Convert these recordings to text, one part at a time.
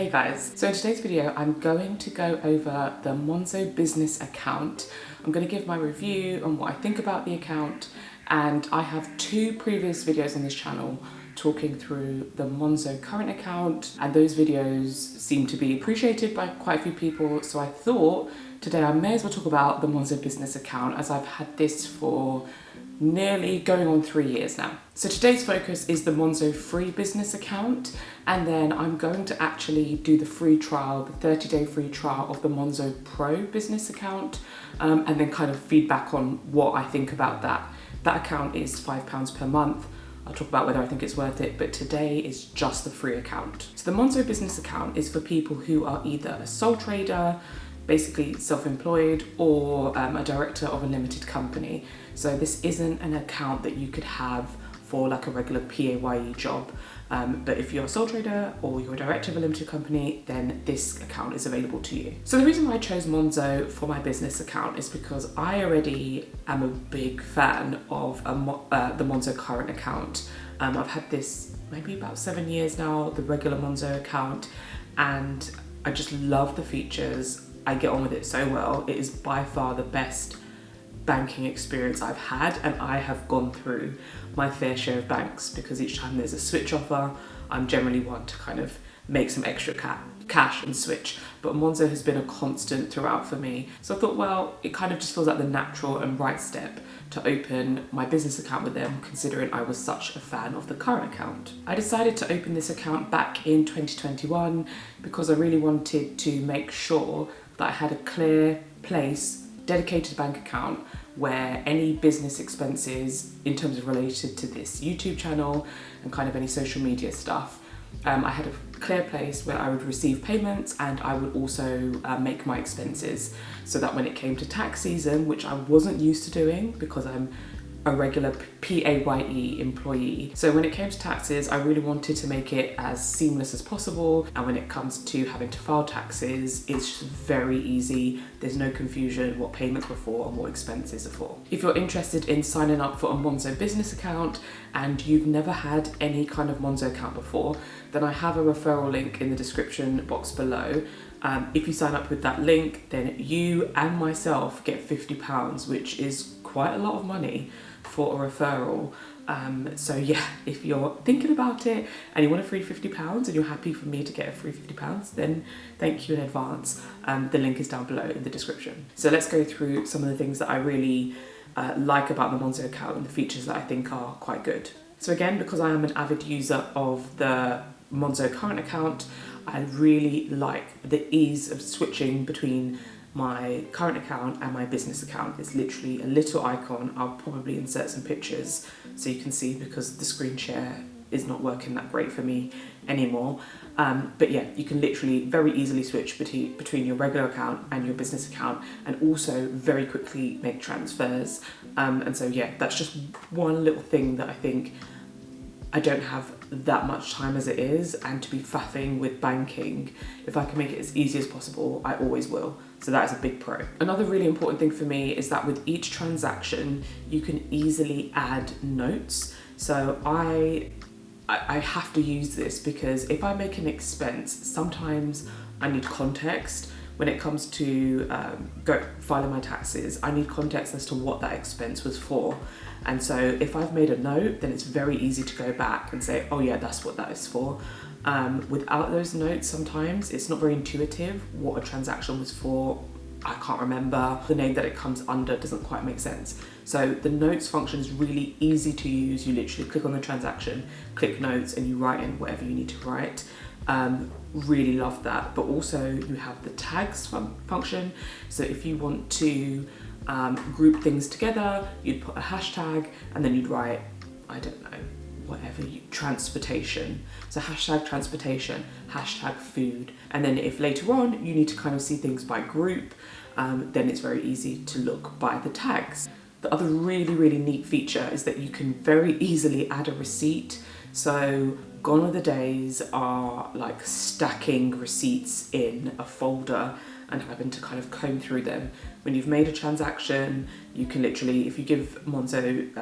Hey guys, so in today's video I'm going to go over the Monzo Business account. I'm going to give my review on what I think about the account, and I have two previous videos on this channel talking through the Monzo current account, and those videos seem to be appreciated by quite a few people, so I thought today I may as well talk about the Monzo Business account, as I've had this for nearly going on 3 years now. So today's focus is the Monzo free business account, and then I'm going to actually do the free trial, the 30-day free trial of the Monzo Pro business account, and then kind of feedback on what I think about that. That account is £5 per month. I'll talk about whether I think it's worth it, but today is just the free account. So the Monzo business account is for people who are either a sole trader, basically self-employed, or a director of a limited company. So this isn't an account that you could have for like a regular PAYE job. But if you're a sole trader or you're a director of a limited company, then this account is available to you. So the reason why I chose Monzo for my business account is because I already am a big fan of the Monzo current account. I've had this maybe about 7 years now, the regular Monzo account, and I just love the features. I get on with it so well. It is by far the best banking experience I've had, and I have gone through my fair share of banks because each time there's a switch offer, I'm generally one to kind of make some extra cash and switch. But Monzo has been a constant throughout for me. So I thought, well, it kind of just feels like the natural and right step to open my business account with them, considering I was such a fan of the current account. I decided to open this account back in 2021 because I really wanted to make sure that I had a clear place, dedicated bank account, where any business expenses in terms of related to this YouTube channel and kind of any social media stuff, I had a clear place where I would receive payments, and I would also make my expenses, so that when it came to tax season, which I wasn't used to doing because I'm a regular PAYE employee. So when it came to taxes, I really wanted to make it as seamless as possible. And when it comes to having to file taxes, it's just very easy. There's no confusion what payments were for and what expenses are for. If you're interested in signing up for a Monzo business account and you've never had any kind of Monzo account before, then I have a referral link in the description box below. If you sign up with that link, then you and myself get £50, which is quite a lot of money for a referral. So yeah, if you're thinking about it and you want a free £50 and you're happy for me to get a free £50, then thank you in advance. The link is down below in the description. So let's go through some of the things that I really like about the Monzo account and the features that I think are quite good. So again, because I am an avid user of the Monzo current account, I really like the ease of switching between my current account and my business account. It's literally a little icon. I'll probably insert some pictures so you can see, because the screen share is not working that great for me anymore. But yeah, you can literally very easily switch between your regular account and your business account, and also very quickly make transfers. And so yeah, that's just one little thing that I think I don't have that much time as it is, and to be faffing with banking, if I can make it as easy as possible, I always will. So that is a big pro. Another really important thing for me is that with each transaction, you can easily add notes. So I have to use this because if I make an expense, sometimes I need context. When it comes to filing my taxes, I need context as to what that expense was for. And so if I've made a note, then it's very easy to go back and say, oh yeah, that's what that is for. Without those notes, sometimes it's not very intuitive what a transaction was for. I can't remember. The name that it comes under doesn't quite make sense. So the notes function is really easy to use. You literally click on the transaction, click notes, and you write in whatever you need to write. Really love that. But also you have the tags function. So if you want to group things together, you'd put a hashtag and then you'd write, I don't know, whatever, transportation. So hashtag transportation, hashtag food. And then if later on you need to kind of see things by group, then it's very easy to look by the tags. The other really, really neat feature is that you can very easily add a receipt. So gone are the days are like stacking receipts in a folder and having to kind of comb through them. When you've made a transaction, you can literally, if you give Monzo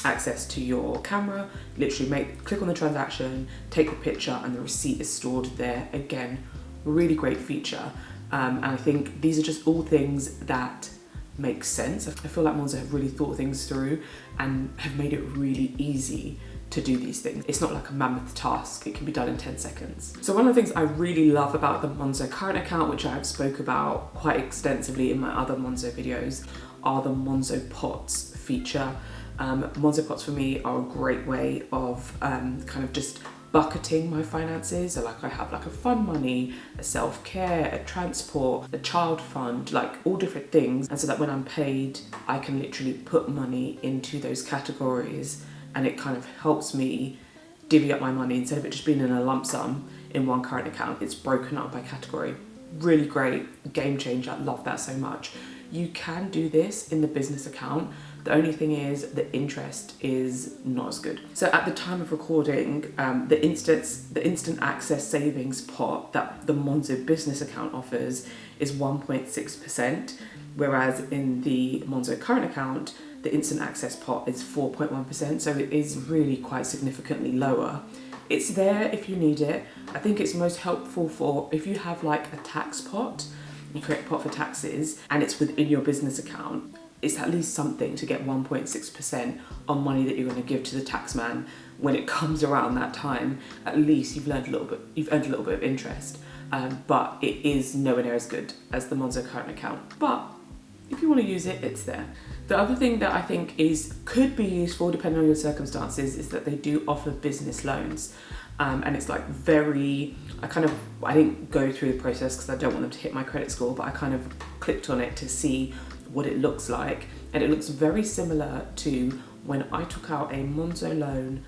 access to your camera, literally click on the transaction, take the picture, and the receipt is stored there. Again, really great feature. And I think these are just all things that make sense. I feel like Monzo have really thought things through and have made it really easy to do these things. It's not like a mammoth task, it can be done in 10 seconds. So one of the things I really love about the Monzo current account, which I've spoke about quite extensively in my other Monzo videos, are the Monzo Pots feature. Monzo Pots for me are a great way of kind of just bucketing my finances. So like I have like a fun money, a self-care, a transport, a child fund, like all different things. And so that when I'm paid, I can literally put money into those categories, and it kind of helps me divvy up my money. Instead of it just being in a lump sum in one current account, it's broken up by category. Really great, game changer, love that so much. You can do this in the business account. The only thing is the interest is not as good. So at the time of recording, the instant access savings pot that the Monzo business account offers is 1.6%, whereas in the Monzo current account, the instant access pot is 4.1%. So it is really quite significantly lower. It's there if you need it. I think it's most helpful for if you have like a tax pot, you create a pot for taxes and it's within your business account. It's at least something to get 1.6% on money that you're going to give to the taxman when it comes around that time. At least you've earned a little bit of interest, but it is nowhere near as good as the Monzo current account. But if you want to use it, it's there. The other thing that I think could be useful depending on your circumstances is that they do offer business loans. And it's like I didn't go through the process because I don't want them to hit my credit score, but I kind of clicked on it to see what it looks like. And it looks very similar to when I took out a Monzo loan,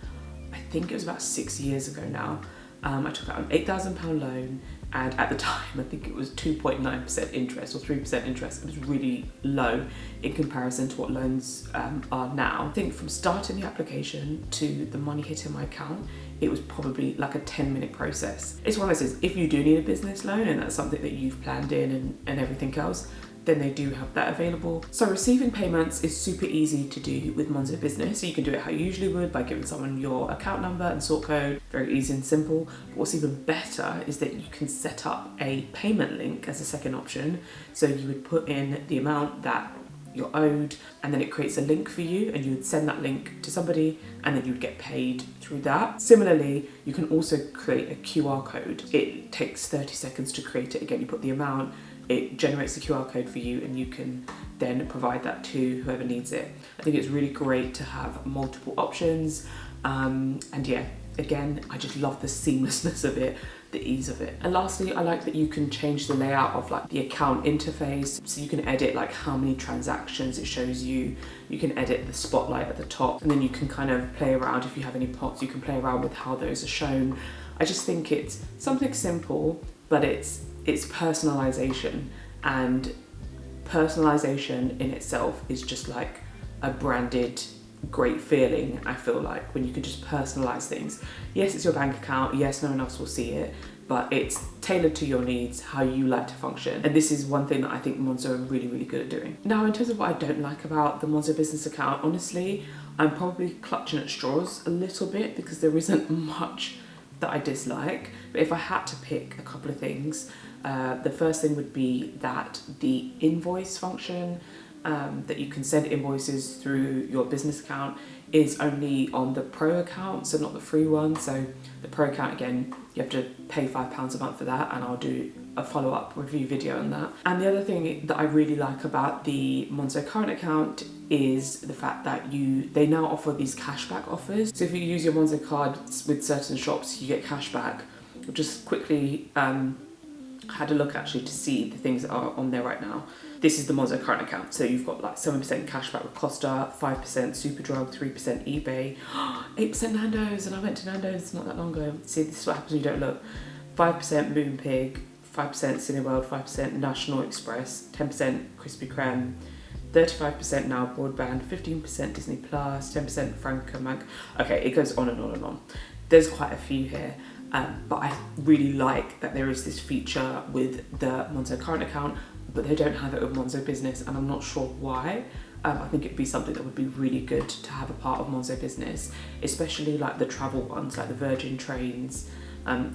I think it was about 6 years ago now. I took out an £8,000 loan, and at the time I think it was 2.9% interest or 3% interest. It was really low in comparison to what loans are now. I think from starting the application to the money hitting my account, it was probably like a 10-minute process. It's one of those things, if you do need a business loan and that's something that you've planned in and everything else, then they do have that available. So receiving payments is super easy to do with Monzo Business. So you can do it how you usually would by giving someone your account number and sort code, very easy and simple. But what's even better is that you can set up a payment link as a second option. So you would put in the amount that you're owed, and then it creates a link for you, and you would send that link to somebody, and then you'd get paid through that. Similarly, you can also create a QR code. It takes 30 seconds to create it. Again, you put the amount, it generates a QR code for you, and you can then provide that to whoever needs it. I think it's really great to have multiple options. And yeah, again, I just love the seamlessness of it, the ease of it. And lastly, I like that you can change the layout of like the account interface. So you can edit like how many transactions it shows you. You can edit the spotlight at the top, and then you can kind of play around. If you have any pots, you can play around with how those are shown. I just think it's something simple, but it's personalization, and personalization in itself is just like a branded great feeling. I feel like when you can just personalize things. Yes, it's your bank account. Yes, no one else will see it, but it's tailored to your needs, how you like to function. And this is one thing that I think Monzo are really, really good at doing. Now, in terms of what I don't like about the Monzo business account, honestly, I'm probably clutching at straws a little bit because there isn't much that I dislike. But if I had to pick a couple of things, the first thing would be that the invoice function, that you can send invoices through your business account, is only on the pro account, so not the free one. So the pro account, again, you have to pay £5 a month for that, and I'll do a follow-up review video on that. And the other thing that I really like about the Monzo current account is the fact that they now offer these cashback offers. So if you use your Monzo card with certain shops, you get cashback. I'll just quickly had a look actually to see the things that are on there right now. This is the Monzo current account. So you've got like 7% cashback with Costa, 5% Superdrug, 3% eBay, 8% Nando's, and I went to Nando's not that long ago. See, this is what happens when you don't look. 5% Moonpig, 5% Cineworld, 5% National Express, 10% Krispy Kreme, 35% now broadband, 15% Disney Plus, 10% Franco Mag. Okay, it goes on and on and on. There's quite a few here. But I really like that there is this feature with the Monzo current account, but they don't have it with Monzo Business, and I'm not sure why. I think it'd be something that would be really good to have a part of Monzo Business, especially like the travel ones, like the Virgin trains.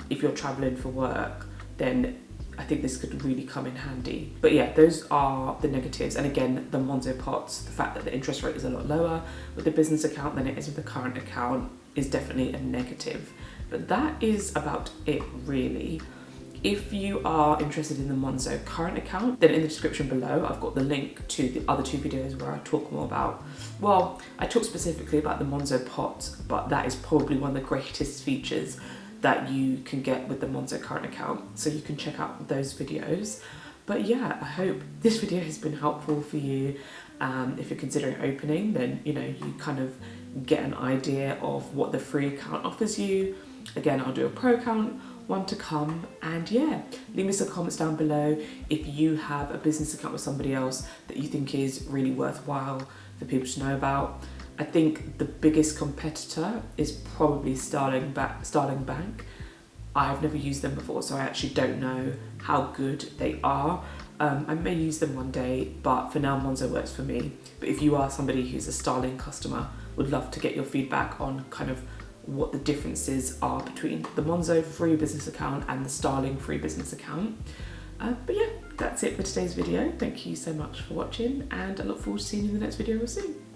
If you're traveling for work, then I think this could really come in handy. But yeah, those are the negatives. And again, the Monzo pots, the fact that the interest rate is a lot lower with the business account than it is with the current account is definitely a negative. But that is about it really. If you are interested in the Monzo current account, then in the description below, I've got the link to the other 2 videos where I talk more about, well, I talk specifically about the Monzo pot, but that is probably one of the greatest features that you can get with the Monzo current account. So you can check out those videos. But yeah, I hope this video has been helpful for you. If you're considering opening, then you kind of get an idea of what the free account offers you. Again, I'll do a pro account, one to come, and yeah, leave me some comments down below if you have a business account with somebody else that you think is really worthwhile for people to know about. I think the biggest competitor is probably Starling Bank. I've never used them before, so I actually don't know how good they are. I may use them one day, but for now Monzo works for me. But if you are somebody who's a Starling customer, would love to get your feedback on kind of what the differences are between the Monzo free business account and the Starling free business account. But yeah, that's it for today's video. Thank you so much for watching, and I look forward to seeing you in the next video real soon.